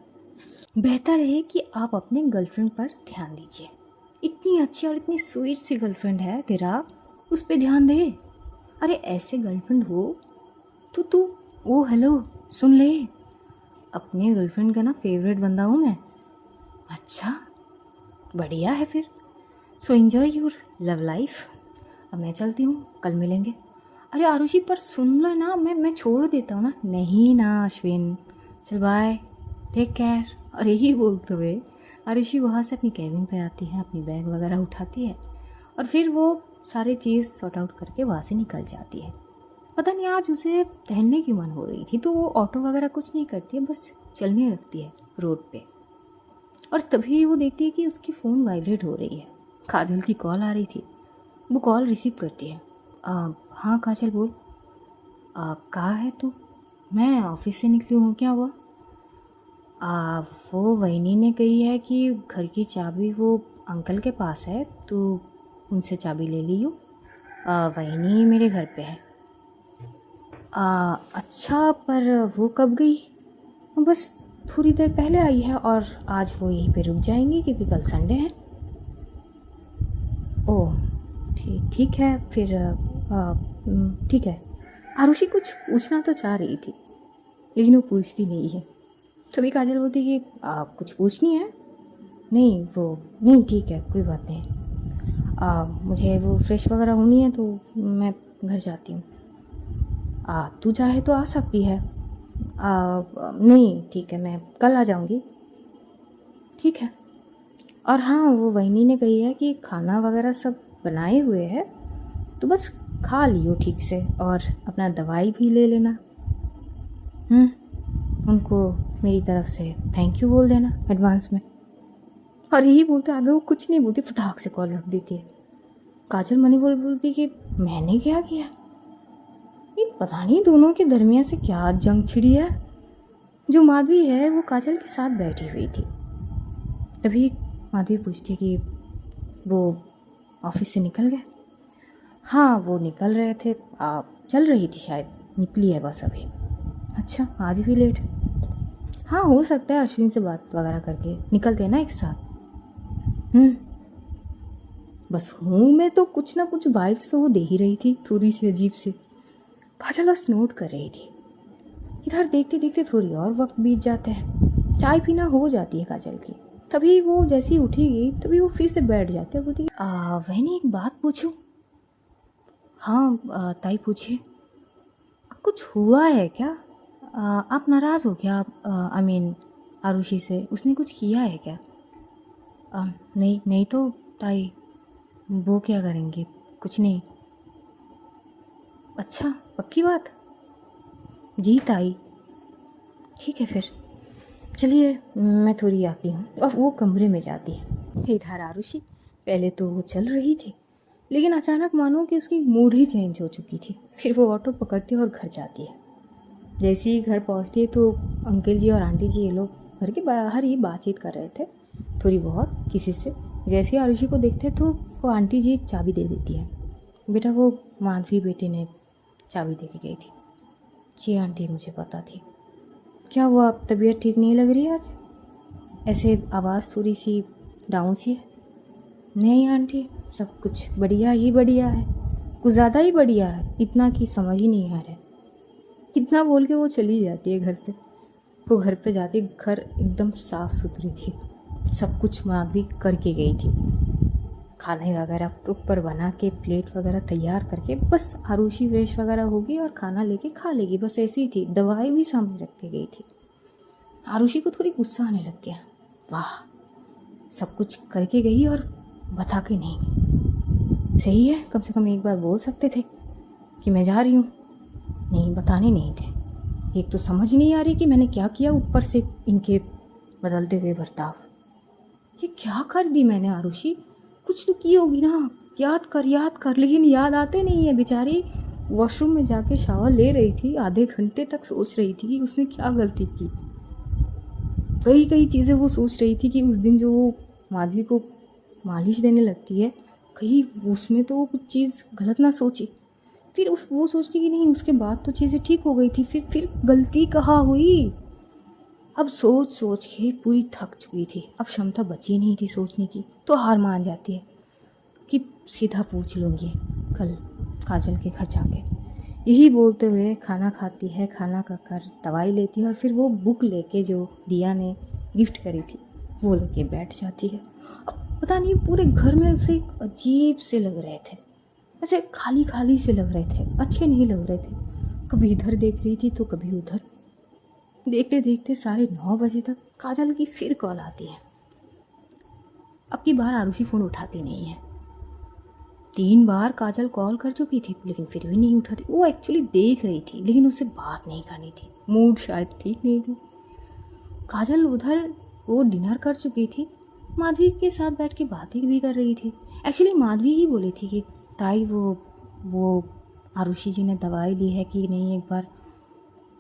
बेहतर है कि आप अपने गर्लफ्रेंड पर ध्यान दीजिए। इतनी अच्छी और इतनी स्वीट सी गर्लफ्रेंड है तेरा, उस पर ध्यान दे। अरे ऐसे गर्लफ्रेंड हो तो तू, ओ हेलो सुन ले, अपने गर्लफ्रेंड का ना फेवरेट बंदा हूँ मैं। अच्छा, बढ़िया है फिर। So enjoy your love life. अब मैं चलती हूँ, कल मिलेंगे। अरे आरुषि, पर सुन लो ना, मैं छोड़ देता हूँ ना। नहीं ना अश्विन, चल बाय, टेक केयर। और यही बोलते हुए आरुषि वहाँ से अपनी कैबिन पे आती है, अपनी बैग वगैरह उठाती है, और फिर वो सारी चीज़ सॉर्ट आउट करके वहाँ से निकल जाती है। पता नहीं आज उसे टहलने की मन हो रही थी, तो वो ऑटो वगैरह कुछ नहीं करती है, बस चलने लगती है रोड पे। और तभी वो देखती है कि उसकी फ़ोन वाइब्रेट हो रही है। काजल की कॉल आ रही थी। वो कॉल रिसीव करती है। हाँ काजल बोल। कहाँ है तू? मैं ऑफिस से निकली हूँ, क्या हुआ? वो वहीनी ने कही है कि घर की चाबी वो अंकल के पास है, तो उनसे चाबी ले ली हो। वहीनी मेरे घर पे है। अच्छा, पर वो कब गई? बस थोड़ी देर पहले आई है, और आज वो यहीं पे रुक जाएंगी क्योंकि कल संडे है। ओह ठीक है, फिर ठीक है। आरुषि कुछ पूछना तो चाह रही थी लेकिन वो पूछती नहीं है। तभी काजल बोलती कि आप कुछ पूछनी है? नहीं वो नहीं, ठीक है कोई बात नहीं। मुझे वो फ्रेश वगैरह होनी है तो मैं घर जाती हूँ। तू चाहे तो आ सकती है। नहीं ठीक है, मैं कल आ जाऊँगी। ठीक है। और हाँ, वो वहीनी ने कही है कि खाना वगैरह सब बनाए हुए है, तो बस खा लियो ठीक से और अपना दवाई भी ले लेना। उनको मेरी तरफ से थैंक यू बोल देना एडवांस में। और यही बोलते आगे वो कुछ नहीं बोलती, फटाक से कॉल रख देती है। काजल मनी बोलती कि मैंने क्या किया? ये पता नहीं दोनों के दरमियान से क्या जंग छिड़ी है। जो माधवी है वो काजल के साथ बैठी हुई थी। तभी माधवी पूछती कि वो ऑफिस से निकल गए? हाँ वो निकल रहे थे, चल रही थी शायद, निकली है बस अभी। अच्छा आज भी लेट? हाँ हो सकता है अश्विन से बात वगैरह करके निकलते हैं ना एक साथ। बस हूँ मैं तो कुछ ना कुछ वाइब्स तो वो दे ही रही थी, थोड़ी सी अजीब से। काजल बस नोट कर रही थी। इधर देखते देखते थोड़ी और वक्त बीत जाता है, चाय पीना हो जाती है काजल की। तभी वो जैसी उठेगी तभी वो फिर से बैठ जाते हैं। बोलती वहनी एक बात पूछूं? हाँ ताई पूछिए। कुछ हुआ है क्या? आप नाराज़ हो क्या? आई मीन आरुषि से उसने कुछ किया है क्या? नहीं नहीं तो ताई, वो क्या करेंगे, कुछ नहीं। अच्छा पक्की बात? जी ताई। ठीक है फिर चलिए मैं थोड़ी आती हूँ। और वो कमरे में जाती है। इधर आरुषि पहले तो वो चल रही थी लेकिन अचानक मानो कि उसकी मूड ही चेंज हो चुकी थी। फिर वो ऑटो पकड़ती है और घर जाती है। जैसे ही घर पहुँचती है तो अंकल जी और आंटी जी ये लोग घर के बाहर ही बातचीत कर रहे थे थोड़ी बहुत किसी से। जैसे ही आरुषि को देखते तो वो आंटी जी चाबी दे देती है। बेटा वो माधवी बेटे ने चाबी दे के गई थी। जी आंटी मुझे पता थी। क्या हुआ, तबीयत ठीक नहीं लग रही है आज? ऐसे आवाज़ थोड़ी सी डाउन सी है। नहीं आंटी सब कुछ बढ़िया ही बढ़िया है, कुछ ज़्यादा ही बढ़िया है, इतना कि समझ ही नहीं आ रहा है। इतना बोल के वो चली जाती है घर पे। वो घर पे जाती, घर एकदम साफ़ सुथरी थी, सब कुछ माधवी करके गई थी। खाने वगैरह प्रॉपर बना के प्लेट वगैरह तैयार करके बस आरुषि फ्रेश वगैरह होगी और खाना लेके खा लेगी, बस ऐसी ही थी। दवाई भी सामने रख के गई थी। आरुषि को थोड़ी गुस्सा आने लग गया। वाह सब कुछ करके गई और बता के नहीं गई। सही है, कम से कम एक बार बोल सकते थे कि मैं जा रही हूँ। नहीं बताने नहीं थे। एक तो समझ नहीं आ रही कि मैंने क्या किया, ऊपर से इनके बदलते हुए बर्ताव। ये क्या कर दी मैंने आरुषि? कुछ तो की होगी ना, याद कर। लेकिन याद आते नहीं है। बेचारी वॉशरूम में जाके शावर ले रही थी, आधे घंटे तक सोच रही थी कि उसने क्या गलती की। कई चीज़ें वो सोच रही थी कि उस दिन जो वो माधवी को मालिश देने लगती है, कहीं उसमें तो वो कुछ चीज़ गलत ना सोची। फिर वो सोचती कि नहीं उसके बाद तो चीज़ें ठीक हो गई थी, फिर गलती कहाँ हुई? अब सोच सोच के पूरी थक चुकी थी, अब क्षमता बची नहीं थी सोचने की, तो हार मान जाती है कि सीधा पूछ लूँगी कल काजल के घर जाके। यही बोलते हुए खाना खाती है, खाना खाकर दवाई लेती है और फिर वो बुक लेके जो दिया ने गिफ्ट करी थी वो लेके बैठ जाती है। अब पता नहीं पूरे घर में उसे एक अजीब से लग रहे थे, ऐसे खाली खाली से लग रहे थे, अच्छे नहीं लग रहे थे। कभी इधर देख रही थी तो कभी उधर। देखते देखते 9:30 तक काजल की फिर कॉल आती है। अब की बार आरुषि फ़ोन उठाती नहीं है। 3 बार काजल कॉल कर चुकी थी लेकिन फिर भी नहीं उठाती। वो एक्चुअली देख रही थी लेकिन उससे बात नहीं करनी थी, मूड शायद ठीक नहीं थी। काजल उधर वो डिनर कर चुकी थी, माधवी के साथ बैठ के बातें भी कर रही थी। एक्चुअली माधवी ही बोली थी कि ताई वो आरुषि जी ने दवाई ली है कि नहीं, एक बार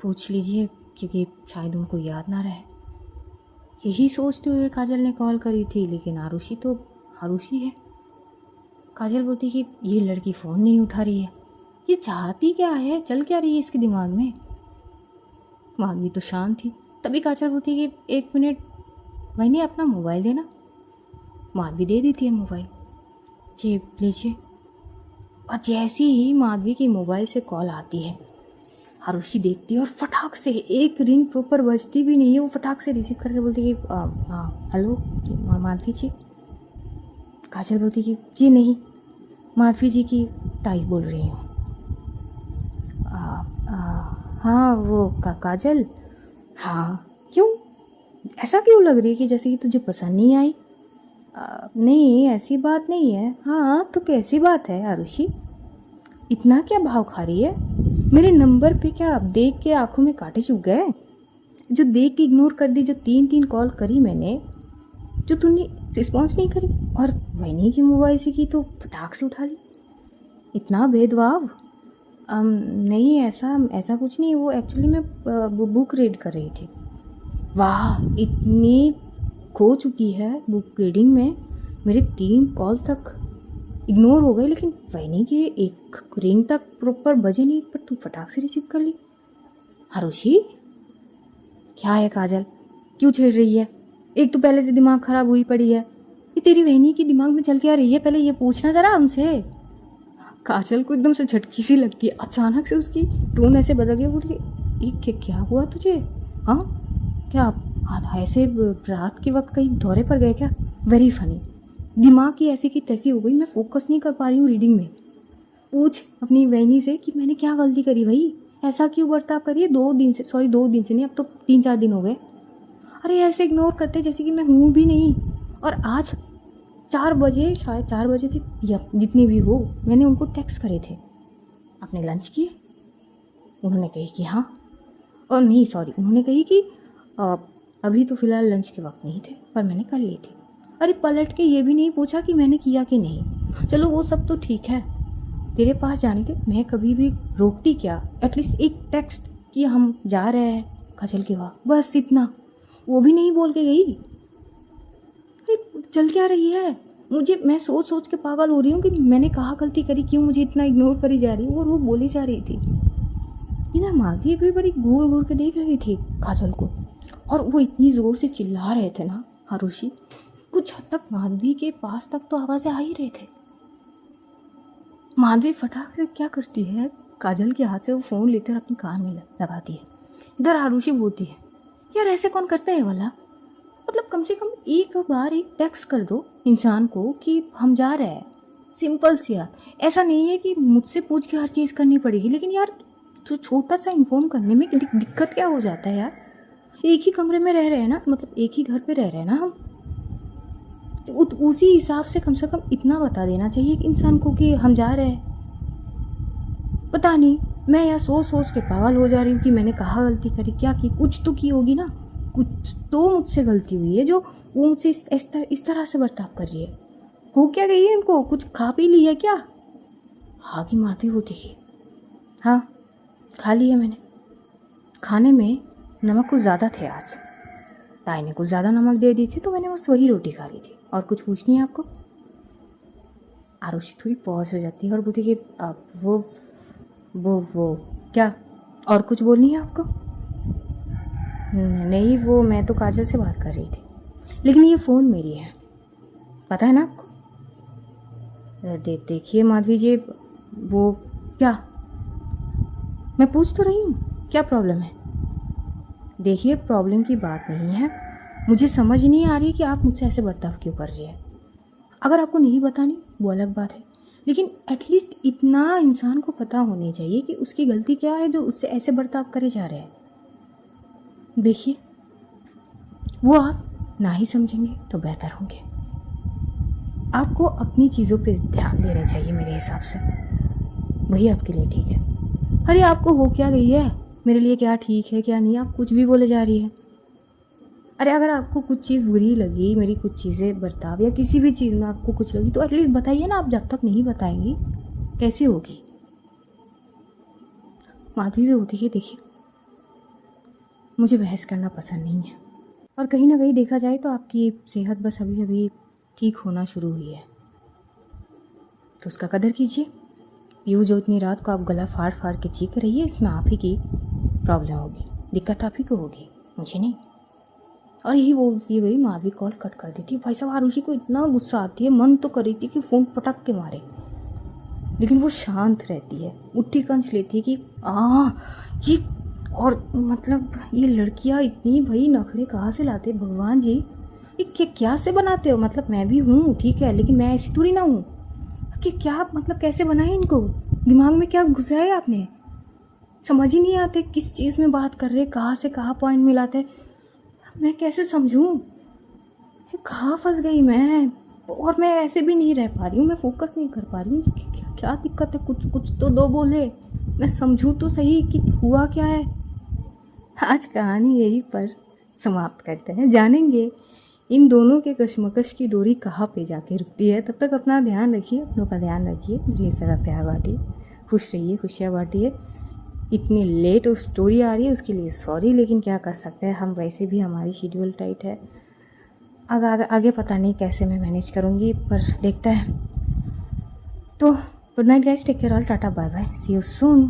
पूछ लीजिए क्योंकि शायद उनको याद ना रहे। यही सोचते हुए काजल ने कॉल करी थी, लेकिन आरुषि तो आरुषि है। काजल बोलती कि ये लड़की फ़ोन नहीं उठा रही है, ये चाहती क्या है, चल क्या रही है इसके दिमाग में। माधवी तो शांत थी। तभी काजल बोलती कि 1 मिनट मैंने अपना मोबाइल देना। माधवी दे देती है मोबाइल। जी लीजिए। और जैसे ही माधवी की मोबाइल से कॉल आती है, आरुषि देखती है और फटाक से, एक रिंग प्रॉपर बजती भी नहीं है, वो फटाक से रिसीव करके बोलती है कि हाँ हेलो जी, माधवी जी। काजल बोलती कि जी नहीं, माधवी जी की ताई बोल रही हूँ। हाँ वो काजल, हाँ क्यों, ऐसा क्यों लग रही है कि जैसे कि तुझे पसंद नहीं आई? नहीं ऐसी बात नहीं है। हाँ तो कैसी बात है आरुषि, इतना क्या भाव खा रही है? मेरे नंबर पे क्या देख के आंखों में कांटे चुभ गए? जो देख के इग्नोर कर दी, जो 3 कॉल करी मैंने, जो तूने रिस्पॉन्स नहीं करी, और वही की मोबाइल से की तो फटाक से उठा ली। इतना भेदभाव? नहीं ऐसा ऐसा कुछ नहीं, वो एक्चुअली मैं बुक रीड कर रही थी। वाह, इतनी खो चुकी है बुक रीडिंग में, मेरे 3 कॉल तक इग्नोर हो गए, लेकिन वही नहीं कि एक रिंग तक प्रॉपर बजे नहीं, पर तू फटाक से रिसीव कर ली। आरुषि क्या है काजल, क्यों छेड़ रही है? एक तो पहले से दिमाग खराब हुई पड़ी है, ये तेरी बहनी के दिमाग में चल के आ रही है, पहले ये पूछना जरा उनसे। काजल को एकदम से झटकी सी लगती है, अचानक से उसकी टोन ऐसे बदल गई। बोली क्या हुआ तुझे? हाँ क्या ऐसे रात के वक्त कहीं दौरे पर गए क्या? वेरी फनी, दिमाग की ऐसी की तैसी हो गई, मैं फोकस नहीं कर पा रही हूँ रीडिंग में। पूछ अपनी बहनी से कि मैंने क्या गलती करी भाई, ऐसा क्यों बर्ताव करिए? 2 दिन से, सॉरी 2 दिन से नहीं, अब तो 3-4 दिन हो गए। अरे ऐसे इग्नोर करते जैसे कि मैं हूँ भी नहीं। और आज 4 बजे, शायद 4 बजे थे या जितने भी हो, मैंने उनको टेक्स्ट करे थे, आपने लंच किए? उन्होंने कही कि हाँ, और नहीं सॉरी, उन्होंने कही कि अभी तो फ़िलहाल लंच के वक्त नहीं थे, पर मैंने कर ली थी। अरे पलट के ये भी नहीं पूछा कि मैंने किया कि नहीं। चलो वो सब तो ठीक है, तेरे पास जाने थे, मैं कभी भी रोकती क्या? एटलीस्ट एक टेक्स्ट कि हम जा रहे हैं काजल के वहाँ, बस इतना, वो भी नहीं बोल के गई। अरे चल क्या रही है? मैं सोच सोच के पागल हो रही हूँ कि मैंने कहाँ गलती करी, क्यों मुझे इतना इग्नोर करी जा रही है। और वो बोली जा रही थी, इधर माधवी भी बड़ी घूर घूर के देख रही थी काजल को, और वो इतनी ज़ोर से चिल्ला रहे थे ना आरुषि, कुछ हद तक माधवी के पास तक तो आवाज़ें आ ही रहे थे। माधवी फटाक से क्या करती है, काजल के हाथ से वो फ़ोन लेकर अपने कान में लगाती है। इधर आरुषि बोलती है, यार ऐसे कौन करता है वाला, मतलब कम से कम एक बार एक टेक्स्ट कर दो इंसान को कि हम जा रहे हैं, सिंपल सी यार। ऐसा नहीं है कि मुझसे पूछ के हर चीज़ करनी पड़ेगी, लेकिन यार तो छोटा सा इन्फॉर्म करने में दिक्कत क्या हो जाता है यार? एक ही कमरे में रह रहे हैं ना, मतलब एक ही घर पे रह रहे हैं ना हम, तो उसी हिसाब से कम इतना बता देना चाहिए कि इंसान को कि हम जा रहे हैं। पता नहीं, मैं यार सोच सोच के पागल हो जा रही हूँ कि मैंने कहाँ गलती करी, क्या की, कुछ तो की होगी ना, कुछ तो मुझसे गलती हुई है जो वो मुझसे इस तरह से बर्ताव कर रही है। हो क्या गई है इनको, कुछ खा पी ली है क्या? हाँ की माती होती है, हाँ खा लिया मैंने। खाने में नमक कुछ ज़्यादा थे आज, ताई ने कुछ ज़्यादा नमक दे दी थी, तो मैंने बस वही रोटी खा ली थी। और कुछ पूछनी है आपको? आरुषि थोड़ी पॉज हो जाती है और बोलती कि आप वो क्या, और कुछ बोलनी है आपको? नहीं वो मैं तो काजल से बात कर रही थी, लेकिन ये फ़ोन मेरी है, पता है ना आपको? देखिए माधवी जी, वो क्या, मैं पूछ तो रही हूँ क्या प्रॉब्लम है? देखिए प्रॉब्लम की बात नहीं है, मुझे समझ नहीं आ रही कि आप मुझसे ऐसे बर्ताव क्यों कर रही है। अगर आपको नहीं बतानी वो अलग बात है, लेकिन एटलीस्ट इतना इंसान को पता होनी चाहिए कि उसकी गलती क्या है जो उससे ऐसे बर्ताव करे जा रहे हैं। देखिए वो आप ना ही समझेंगे तो बेहतर होंगे, आपको अपनी चीज़ों पे ध्यान देना चाहिए मेरे हिसाब से, वही आपके लिए ठीक है। अरे आपको हो क्या गई है, मेरे लिए क्या ठीक है क्या नहीं, आप कुछ भी बोले जा रही है। अरे अगर आपको कुछ चीज़ बुरी लगी, मेरी कुछ चीज़ें बर्ताव या किसी भी चीज़ में आपको कुछ लगी, तो एटलीस्ट बताइए ना। आप जब तक नहीं बताएंगी कैसे होगी? माधवी भी होती है, देखिए मुझे बहस करना पसंद नहीं है, और कहीं ना कहीं देखा जाए तो आपकी सेहत बस अभी अभी ठीक होना शुरू हुई है, तो उसका कदर कीजिए। पीयू जो इतनी रात को आप गला फाड़ फाड़ के चीख रही है, इसमें आप ही की प्रॉब्लम होगी, दिक्कत आप ही को होगी, मुझे नहीं। और यही बोलती हुई माधवी कॉल कट कर देती है। भाई साहब आरुषि को इतना गुस्सा आती है, मन तो कर रही थी कि फ़ोन पटक के मारे, लेकिन वो शांत रहती है, उठी कंच लेती है कि ये, और मतलब ये लड़कियां इतनी भाई नखरे कहाँ से लाते भगवान जी, ये क्या से बनाते हो? मतलब मैं भी हूँ ठीक है, लेकिन मैं ऐसी थोड़ी ना हूँ कि क्या मतलब कैसे बनाए इनको, दिमाग में क्या घुसा है आपने? समझ ही नहीं आते किस चीज़ में बात कर रहे, कहाँ से कहाँ पॉइंट मिलाते, मैं कैसे समझूं? कहाँ फंस गई मैं? और मैं ऐसे भी नहीं रह पा रही हूँ, मैं फोकस नहीं कर पा रही हूँ। क्या दिक्कत है? कुछ कुछ तो दो बोले, मैं समझूं तो सही कि हुआ क्या है। आज कहानी यहीं पर समाप्त करते हैं, जानेंगे इन दोनों के कशमकश की डोरी कहाँ पे जाके रुकती है। तब तक अपना ध्यान रखिए, अपनों का ध्यान रखिए, ढेर सारा प्यार बांटिए, खुश रहिए, खुशियाँ बांटिए। इतनी लेट उस स्टोरी आ रही है उसके लिए सॉरी, लेकिन क्या कर सकते हैं हम, वैसे भी हमारी शेड्यूल टाइट है। आगे पता नहीं कैसे मैं मैनेज करूँगी, पर देखते हैं। तो good night guys, take care all, tata bye bye, see you soon.